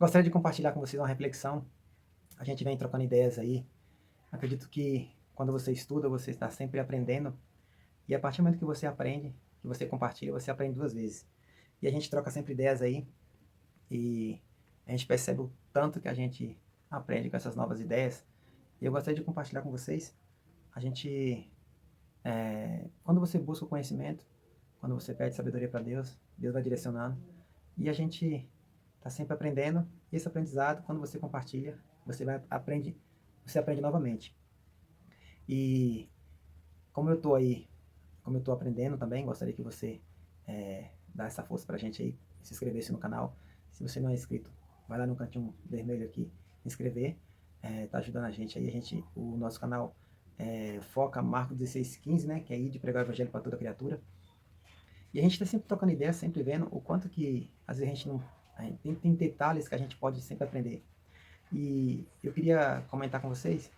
Gostaria de compartilhar com vocês uma reflexão. A gente vem trocando ideias aí. Acredito que quando você estuda, você está sempre aprendendo. E a partir do momento que você aprende, que você compartilha, você aprende duas vezes. E a gente troca sempre ideias aí. E a gente percebe o tanto que a gente aprende com essas novas ideias. E eu gostaria de compartilhar com vocês. A gente, quando você busca o conhecimento, quando você pede sabedoria para Deus, Deus vai direcionando. E a gente está sempre aprendendo. E esse aprendizado, quando você compartilha, você aprende novamente. E como eu estou aí, como eu estou aprendendo também, gostaria que você dá essa força para a gente aí, se inscrevesse no canal. Se você não é inscrito, vai lá no cantinho vermelho aqui, inscrever. Tá ajudando a gente aí. O nosso canal foca Marcos 16:15, né? Que é ir de pregar o evangelho para toda criatura. E a gente está sempre trocando ideias, sempre vendo o quanto que às vezes a gente não. Tem detalhes que a gente pode sempre aprender. E eu queria comentar com vocês,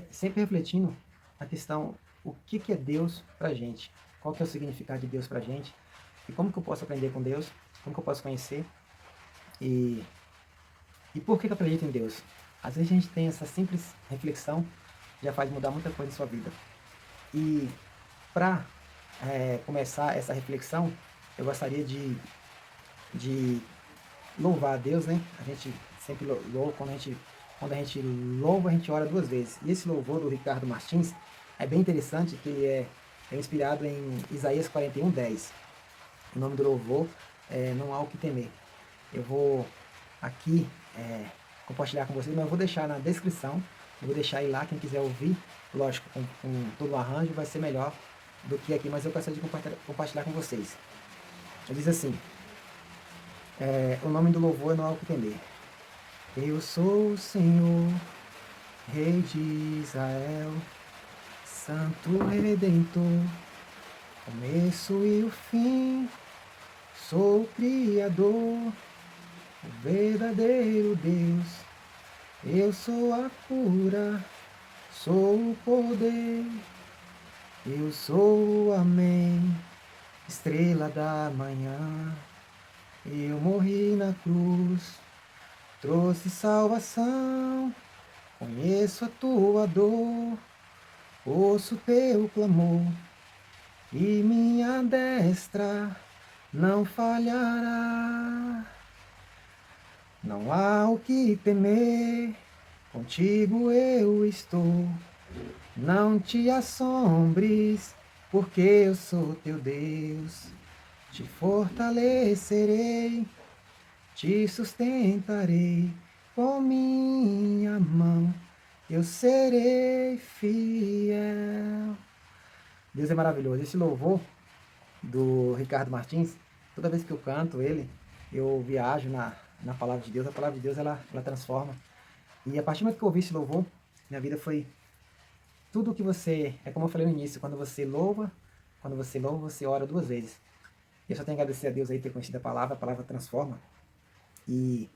sempre refletindo a questão, o que, que é Deus pra gente? Qual que é o significado de Deus pra gente? E como que eu posso aprender com Deus? Como que eu posso conhecer? E, e por que, que eu acredito em Deus? Às vezes a gente tem essa simples reflexão, já faz mudar muita coisa em sua vida. E para começar essa reflexão, eu gostaria de louvar a Deus, né? A gente sempre louva, quando a gente louva, a gente ora duas vezes. E esse louvor do Ricardo Martins é bem interessante, que ele é inspirado em Isaías 41:10. O nome do louvor é Não Há O Que Temer. Eu vou aqui compartilhar com vocês, mas eu vou deixar na descrição, eu vou deixar aí lá, quem quiser ouvir, lógico, com todo o arranjo vai ser melhor do que aqui, mas eu gostaria de compartilhar com vocês. Ele diz assim, o nome do louvor é Não Há O Que Temer. Eu sou o Senhor, Rei de Israel, Santo Redentor, começo e o fim, sou o Criador, o verdadeiro Deus. Eu sou a cura, sou o poder, eu sou o Amém, estrela da manhã. Eu morri na cruz, trouxe salvação, conheço a tua dor, ouço teu clamor, e minha destra não falhará. Não há o que temer, contigo eu estou. Não te assombres, porque eu sou teu Deus. Te fortalecerei, te sustentarei com minha mão, eu serei fiel. Deus é maravilhoso. Esse louvor do Ricardo Martins, toda vez que eu canto ele, eu viajo na palavra de Deus. A palavra de Deus, ela transforma. E a partir do momento que eu ouvi esse louvor, minha vida foi tudo o que você... É como eu falei no início, quando você louva, você ora duas vezes. Eu só tenho que agradecer a Deus aí por ter conhecido a palavra transforma. E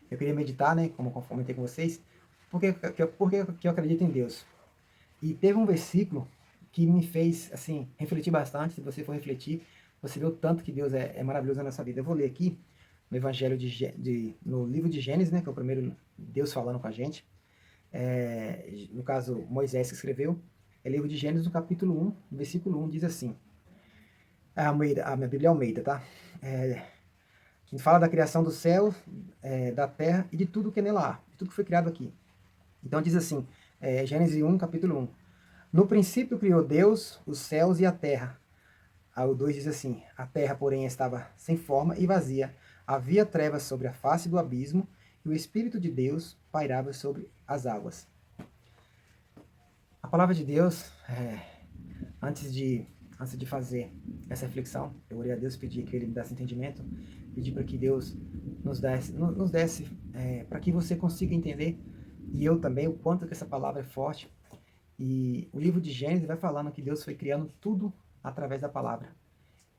eu queria meditar, né, como eu comentei com vocês, porque que eu acredito em Deus. E teve um versículo que me fez, assim, refletir bastante. Se você for refletir, você vê o tanto que Deus é maravilhoso na nossa vida. Eu vou ler aqui no Evangelho no livro de Gênesis, né, que é o primeiro Deus falando com a gente. No caso, Moisés que escreveu. É livro de Gênesis, no capítulo 1, versículo 1, diz assim. A minha Bíblia é Almeida, tá? Que fala da criação do céu, da terra e de tudo que nela há, de tudo que foi criado aqui. Então diz assim, Gênesis 1, capítulo 1. No princípio criou Deus os céus e a terra. Aí o 2 diz assim, a terra, porém, estava sem forma e vazia. Havia trevas sobre a face do abismo e o Espírito de Deus pairava sobre as águas. A palavra de Deus, antes de fazer essa reflexão, eu orei a Deus, pedi que Ele me desse entendimento, pedi para que Deus nos desse para que você consiga entender, e eu também, o quanto que essa palavra é forte. E o livro de Gênesis vai falando que Deus foi criando tudo através da palavra.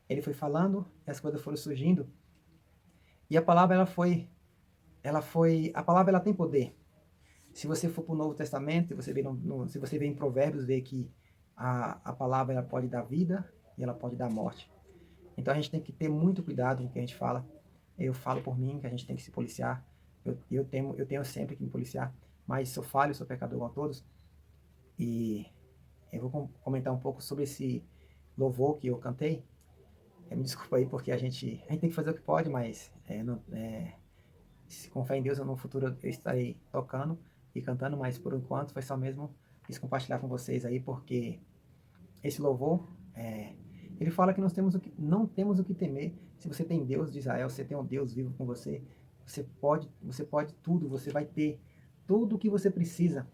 Ele foi falando, e as coisas foram surgindo, e a palavra a palavra ela tem poder. Se você for para o Novo Testamento, se você vê em Provérbios, vê que a palavra ela pode dar vida e ela pode dar morte. Então a gente tem que ter muito cuidado com o que a gente fala. Eu falo por mim que a gente tem que se policiar. eu tenho sempre que me policiar, mas sou falho, sou pecador igual a todos. E eu vou comentar um pouco sobre esse louvor que eu cantei. Me desculpa aí, porque a gente tem que fazer o que pode, mas com fé em Deus, no futuro eu estarei tocando e cantando, mas por enquanto foi só mesmo isso compartilhar com vocês aí, porque esse louvor, ele fala que nós temos não temos o que temer. Se você tem Deus de Israel, você tem um Deus vivo com você, você pode tudo, você vai ter tudo o que você precisa.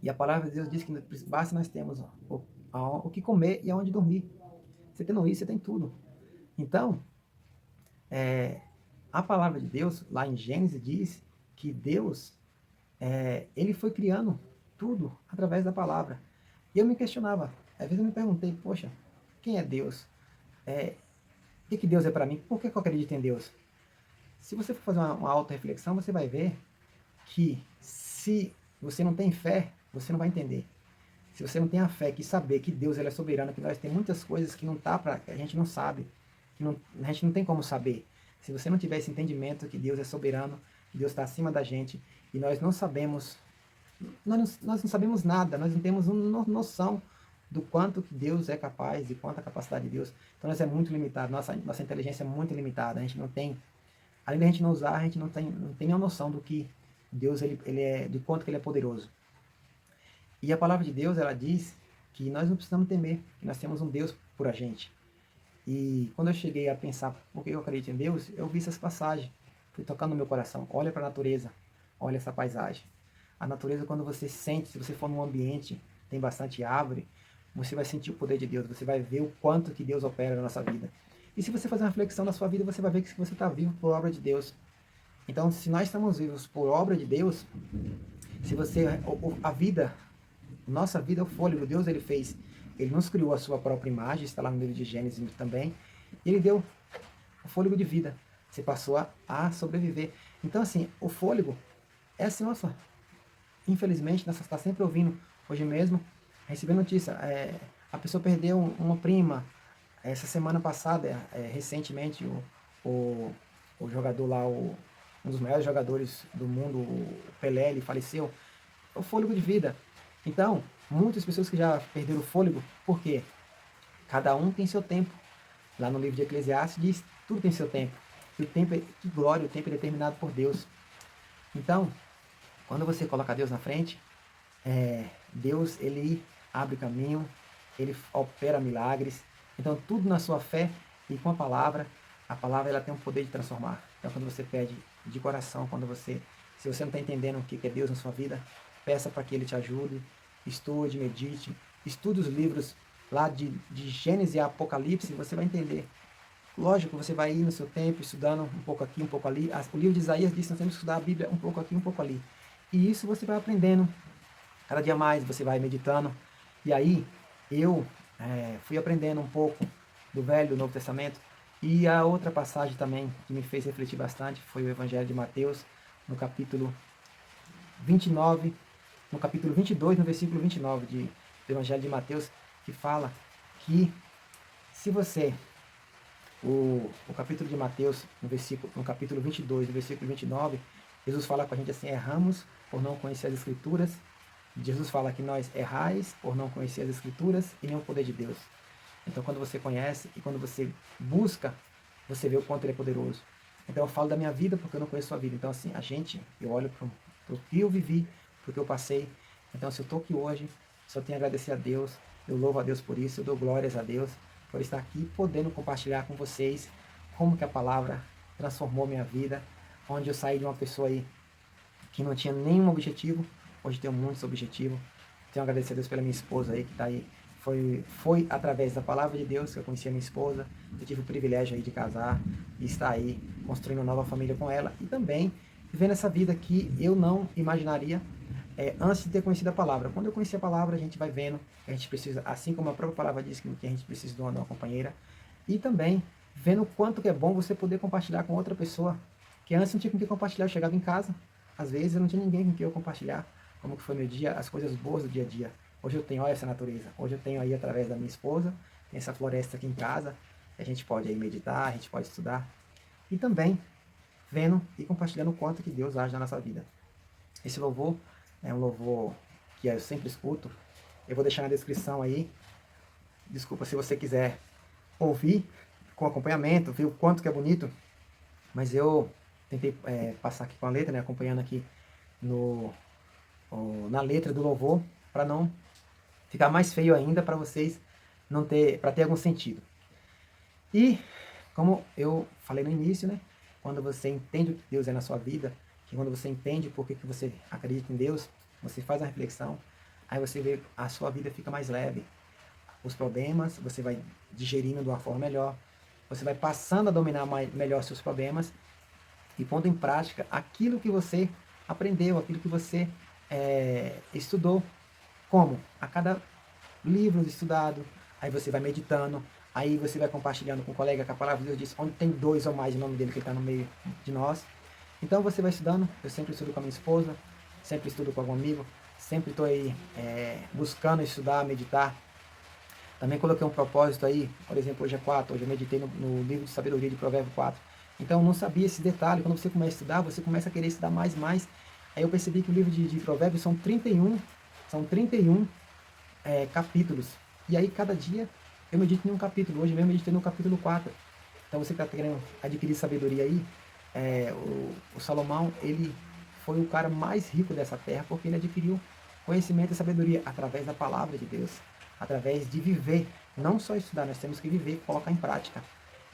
E a palavra de Deus diz que basta nós termos o que comer e aonde dormir. Você tendo isso, você tem tudo. Então, a palavra de Deus, lá em Gênesis, diz que Deus, ele foi criando tudo através da palavra. E eu me questionava, às vezes eu me perguntei, poxa, quem é Deus? O que Deus é para mim? Por que eu acredito em Deus? Se você for fazer uma auto-reflexão, você vai ver que se você não tem fé, você não vai entender. Se você não tem a fé que saber que Deus ele é soberano, que nós tem muitas coisas que não tá que a gente não sabe, a gente não tem como saber. Se você não tiver esse entendimento que Deus é soberano, que Deus está acima da gente, e nós não sabemos, nós não sabemos nada, nós não temos noção do quanto que Deus é capaz e quanto a capacidade de Deus. Então nós é muito limitado, nossa inteligência é muito limitada, a gente não tem, além da gente não usar, a gente não tem nenhuma noção do que Deus ele é, de quanto que ele é poderoso. E a palavra de Deus, ela diz que nós não precisamos temer, que nós temos um Deus por a gente. E quando eu cheguei a pensar por que eu acredito em Deus, eu vi essas passagens, fui tocando no meu coração. Olha para a natureza, olha essa paisagem. A natureza, quando você sente, se você for num ambiente, tem bastante árvore, você vai sentir o poder de Deus, você vai ver o quanto que Deus opera na nossa vida. E se você fazer uma reflexão na sua vida, você vai ver que você está vivo por obra de Deus. Então, se nós estamos vivos por obra de Deus, se você, a vida, nossa vida é o fôlego, Deus ele fez, ele nos criou a sua própria imagem, está lá no livro de Gênesis também, e ele deu o fôlego de vida, você passou a sobreviver. Então assim, o fôlego é assim, nossa, infelizmente, nós está sempre ouvindo, hoje mesmo, recebi notícia, a pessoa perdeu uma prima, essa semana passada, recentemente, o jogador lá, um dos maiores jogadores do mundo, o Pelé, ele faleceu, é o fôlego de vida. Então, muitas pessoas que já perderam o fôlego, por quê? Cada um tem seu tempo. Lá no livro de Eclesiastes diz, tudo tem seu tempo. E o tempo, que glória, o tempo é determinado por Deus. Então, quando você coloca Deus na frente, Deus, ele abre caminho, ele opera milagres. Então, tudo na sua fé e com a palavra ela tem o poder de transformar. Então, quando você pede de coração, se você não está entendendo o que é Deus na sua vida, peça para que ele te ajude, estude, medite, estude os livros lá de Gênesis e Apocalipse, você vai entender. Lógico, você vai ir no seu tempo, estudando um pouco aqui, um pouco ali. O livro de Isaías diz que nós temos que estudar a Bíblia um pouco aqui, um pouco ali. E isso você vai aprendendo. Cada dia mais você vai meditando. E aí, eu fui aprendendo um pouco do Velho e do Novo Testamento. E a outra passagem também que me fez refletir bastante foi o Evangelho de Mateus, no capítulo 29, no capítulo 22, no versículo 29 do Evangelho de Mateus, que fala que se você, o capítulo de Mateus, no capítulo 22, no versículo 29, Jesus fala com a gente assim, erramos por não conhecer as Escrituras. Jesus fala que nós errais por não conhecer as Escrituras e nem o poder de Deus. Então, quando você conhece e quando você busca, você vê o quanto ele é poderoso. Então, eu falo da minha vida porque eu não conheço a vida. Então, assim, eu olho para o que eu vivi, para o que eu passei. Então, se eu estou aqui hoje, só tenho a agradecer a Deus. Eu louvo a Deus por isso, eu dou glórias a Deus por estar aqui, podendo compartilhar com vocês como que a palavra transformou minha vida, onde eu saí de uma pessoa aí que não tinha nenhum objetivo, hoje tenho muitos objetivos. Tenho a agradecer a Deus pela minha esposa aí, que está aí. Foi através da palavra de Deus que eu conheci a minha esposa. Eu tive o privilégio aí de casar e estar aí construindo uma nova família com ela. E também vivendo essa vida que eu não imaginaria antes de ter conhecido a palavra. Quando eu conheci a palavra, a gente vai vendo que a gente precisa, assim como a própria palavra diz, que a gente precisa de uma companheira. E também vendo o quanto que é bom você poder compartilhar com outra pessoa. Que antes não tinha com quem compartilhar. Eu chegava em casa, às vezes eu não tinha ninguém com quem eu compartilhar como que foi meu dia, as coisas boas do dia a dia. Hoje eu tenho, olha essa natureza, hoje eu tenho aí através da minha esposa, tem essa floresta aqui em casa, a gente pode aí meditar, a gente pode estudar. E também vendo e compartilhando o quanto que Deus age na nossa vida. Esse louvor é um louvor que eu sempre escuto. Eu vou deixar na descrição aí. Desculpa se você quiser ouvir com acompanhamento, ver o quanto que é bonito. Mas eu tentei passar aqui com a letra, né, acompanhando aqui na letra do louvor, para não ficar mais feio ainda, para vocês não ter, para ter algum sentido. E como eu falei no início, né, quando você entende o que Deus é na sua vida, que quando você entende por que você acredita em Deus, você faz a reflexão, aí você vê a sua vida fica mais leve. Os problemas, você vai digerindo de uma forma melhor, você vai passando a dominar melhor seus problemas e pondo em prática aquilo que você aprendeu, aquilo que você estudou. Como? A cada livro estudado, aí você vai meditando, aí você vai compartilhando com o colega que a palavra de Deus diz, onde tem dois ou mais, o nome dele que está no meio de nós. Então você vai estudando, eu sempre estudo com a minha esposa, sempre estudo com algum amigo, sempre estou aí buscando estudar, meditar. Também coloquei um propósito aí, por exemplo, hoje é 4, hoje eu meditei no livro de sabedoria de Provérbio 4. Então eu não sabia esse detalhe, quando você começa a estudar, você começa a querer estudar mais e mais. Aí eu percebi que o livro de Provérbios são 31 capítulos. E aí cada dia eu medito em um capítulo, hoje mesmo eu meditei no capítulo 4. Então você que está querendo adquirir sabedoria aí, o Salomão, ele foi o cara mais rico dessa terra, porque ele adquiriu conhecimento e sabedoria através da palavra de Deus, através de viver, não só estudar, nós temos que viver e colocar em prática.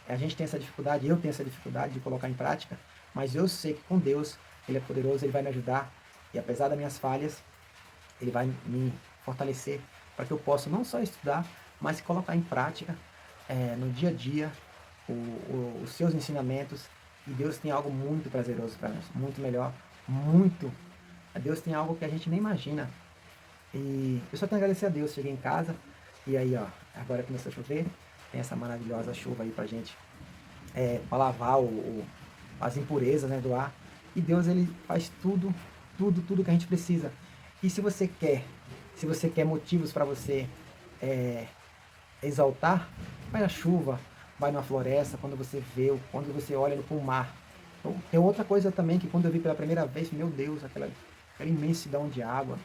A gente tem essa dificuldade, eu tenho essa dificuldade de colocar em prática, mas eu sei que com Deus, Ele é poderoso, Ele vai me ajudar, e apesar das minhas falhas, Ele vai me fortalecer para que eu possa não só estudar, mas colocar em prática no dia a dia os seus ensinamentos. E Deus tem algo muito prazeroso para nós, muito melhor, muito. Deus tem algo que a gente nem imagina. E eu só tenho a agradecer a Deus. Cheguei em casa e aí, ó, agora começou a chover, tem essa maravilhosa chuva aí pra gente, para lavar as impurezas, né, do ar. E Deus, ele faz tudo que a gente precisa. E se você quer motivos para você exaltar, vai na chuva, vai na floresta, quando você olha para o mar. Então, tem outra coisa também que quando eu vi pela primeira vez, meu Deus, aquela imensidão de água,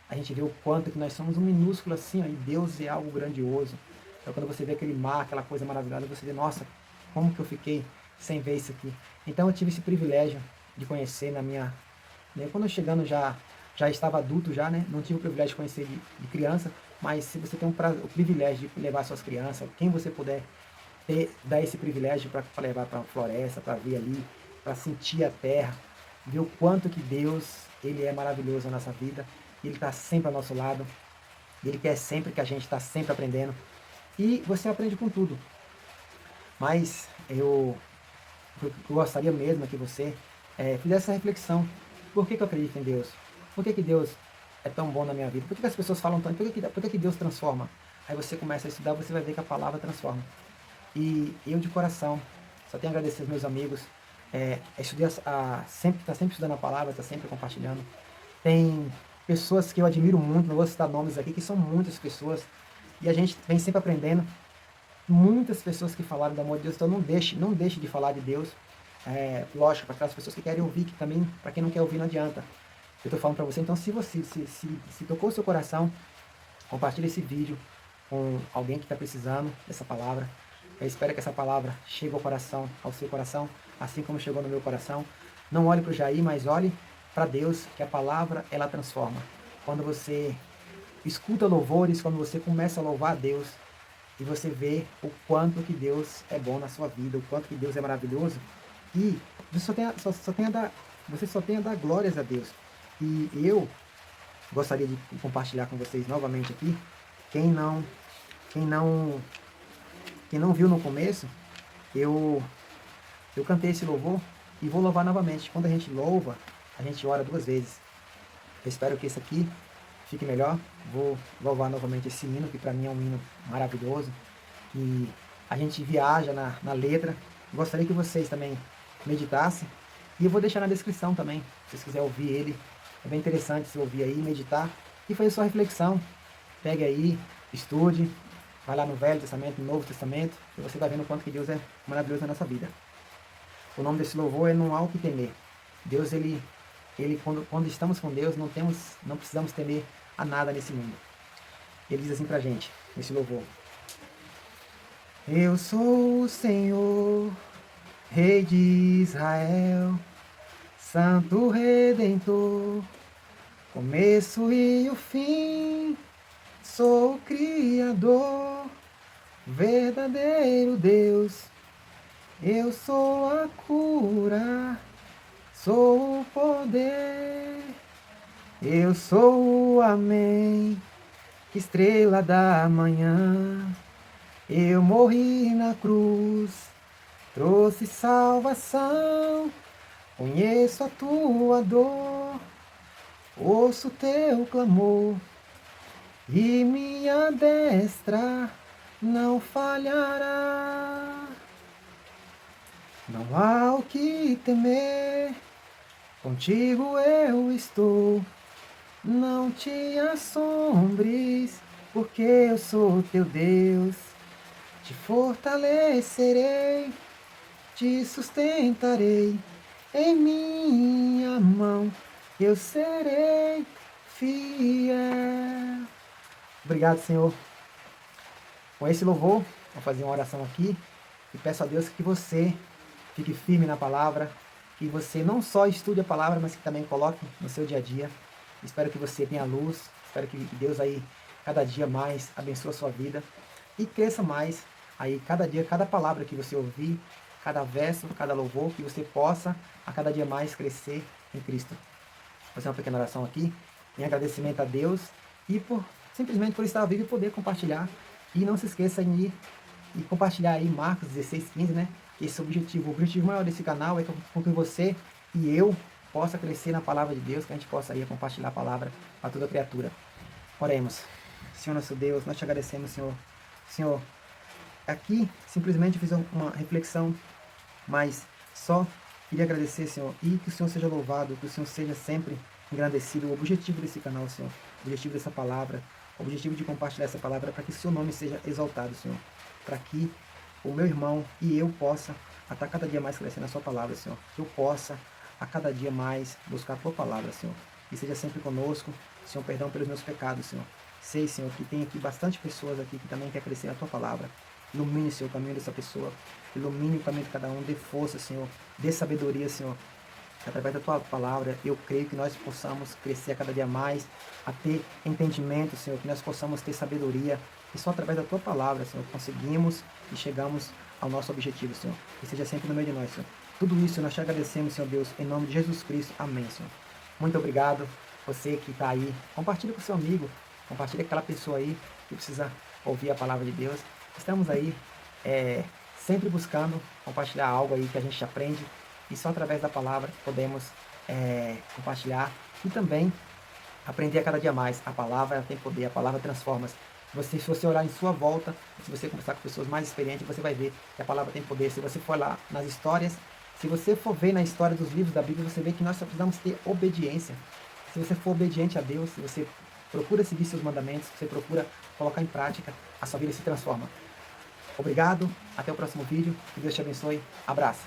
a gente vê o quanto que nós somos um minúsculo assim, ó, e Deus é algo grandioso. Então quando você vê aquele mar, aquela coisa maravilhosa, você vê, nossa, como que eu fiquei sem ver isso aqui. Então eu tive esse privilégio de conhecer quando eu chegando já estava adulto já, né? Não tive o privilégio de conhecer de criança, mas se você tem o privilégio de levar suas crianças, quem você puder dar esse privilégio para levar para a floresta, para ver ali, para sentir a terra, ver o quanto que Deus, ele é maravilhoso na nossa vida, ele está sempre ao nosso lado, ele quer sempre que a gente está sempre aprendendo, e você aprende com tudo. Mas eu gostaria mesmo que você fizesse essa reflexão. Por que eu acredito em Deus? Por que Deus é tão bom na minha vida? Por que as pessoas falam tanto? Por que Deus transforma? Aí você começa a estudar, você vai ver que a palavra transforma. E eu de coração, só tenho a agradecer aos meus amigos. Estudei está sempre estudando a palavra, está sempre compartilhando. Tem pessoas que eu admiro muito, não vou citar nomes aqui, que são muitas pessoas. E a gente vem sempre aprendendo. Muitas pessoas que falaram do amor de Deus, então não deixe de falar de Deus. Lógico, para aquelas pessoas que querem ouvir, que também, para quem não quer ouvir, não adianta. Eu estou falando para você, então se você se tocou o seu coração, compartilhe esse vídeo com alguém que está precisando dessa palavra. Eu espero que essa palavra chegue ao seu coração, assim como chegou no meu coração. Não olhe para o Jair, mas olhe para Deus, que a palavra, ela transforma. Quando você escuta louvores, quando você começa a louvar a Deus, e você vê o quanto que Deus é bom na sua vida, o quanto que Deus é maravilhoso, e você só tem a dar glórias a Deus. E eu gostaria de compartilhar com vocês novamente aqui, quem não viu no começo, eu cantei esse louvor e vou louvar novamente. Quando a gente louva, a gente ora 2 vezes. Eu espero que esse aqui fique melhor. Vou louvar novamente esse hino, que para mim é um hino maravilhoso. E a gente viaja na letra. Gostaria que vocês também meditassem. E eu vou deixar na descrição também, se vocês quiserem ouvir ele. É bem interessante se ouvir aí, meditar e fazer sua reflexão. Pegue aí, estude, vai lá no Velho Testamento, no Novo Testamento, e você vai vendo o quanto que Deus é maravilhoso na nossa vida. O nome desse louvor é Não Há O Que Temer. Deus, ele quando estamos com Deus, não precisamos temer a nada nesse mundo. Ele diz assim pra gente, nesse louvor: Eu sou o Senhor, Rei de Israel, Santo Redentor, começo e o fim, sou o Criador, verdadeiro Deus. Eu sou a cura, sou o poder, eu sou o Amém, estrela da manhã. Eu morri na cruz, trouxe salvação, conheço a tua dor, ouço teu clamor, e minha destra não falhará. Não há o que temer, contigo eu estou. Não te assombres, porque eu sou teu Deus. Te fortalecerei, te sustentarei, em minha mão eu serei fiel. Obrigado, Senhor. Com esse louvor, vou fazer uma oração aqui e peço a Deus que você fique firme na palavra, que você não só estude a palavra, mas que também coloque no seu dia a dia. Espero que você tenha luz, espero que Deus aí cada dia mais abençoe a sua vida e cresça mais aí cada dia, cada palavra que você ouvir, cada verso, cada louvor, que você possa a cada dia mais crescer em Cristo. Vou fazer uma pequena oração aqui, em agradecimento a Deus e simplesmente por estar vivo e poder compartilhar. E não se esqueça de ir e compartilhar aí Marcos 16:15, né? Esse é o objetivo. O objetivo maior desse canal é que você e eu possa crescer na palavra de Deus, que a gente possa aí compartilhar a palavra para toda criatura. Oremos. Senhor nosso Deus, nós te agradecemos, Senhor. Senhor, aqui simplesmente fiz uma reflexão, mas só queria agradecer, Senhor, e que o Senhor seja louvado, que o Senhor seja sempre engrandecido. O objetivo desse canal, Senhor, o objetivo dessa palavra, o objetivo de compartilhar essa palavra é para que o seu nome seja exaltado, Senhor, para que o meu irmão e eu possa a cada dia mais crescer na sua palavra, Senhor, que eu possa a cada dia mais buscar a tua palavra, Senhor, e seja sempre conosco, Senhor, perdão pelos meus pecados, Senhor. Sei, Senhor, que tem aqui bastante pessoas aqui que também quer crescer na tua palavra. Ilumine, Senhor, o caminho dessa pessoa. Ilumine o caminho de cada um. Dê força, Senhor. Dê sabedoria, Senhor. Através da tua palavra, eu creio que nós possamos crescer a cada dia mais, a ter entendimento, Senhor, que nós possamos ter sabedoria. E só através da tua palavra, Senhor, conseguimos e chegamos ao nosso objetivo, Senhor. Que seja sempre no meio de nós, Senhor. Tudo isso nós te agradecemos, Senhor Deus, em nome de Jesus Cristo. Amém, Senhor. Muito obrigado. Você que está aí, compartilhe com seu amigo. Compartilhe com aquela pessoa aí que precisa ouvir a palavra de Deus. Estamos aí sempre buscando compartilhar algo aí que a gente aprende. E só através da palavra podemos compartilhar e também aprender a cada dia mais. A palavra tem poder, a palavra transforma. Se você olhar em sua volta, se você conversar com pessoas mais experientes, você vai ver que a palavra tem poder. Se você for lá nas histórias, se você for ver na história dos livros da Bíblia, você vê que nós só precisamos ter obediência. Se você for obediente a Deus, se você procura seguir seus mandamentos, se você procura colocar em prática, a sua vida se transforma. Obrigado, até o próximo vídeo, que Deus te abençoe, abraço.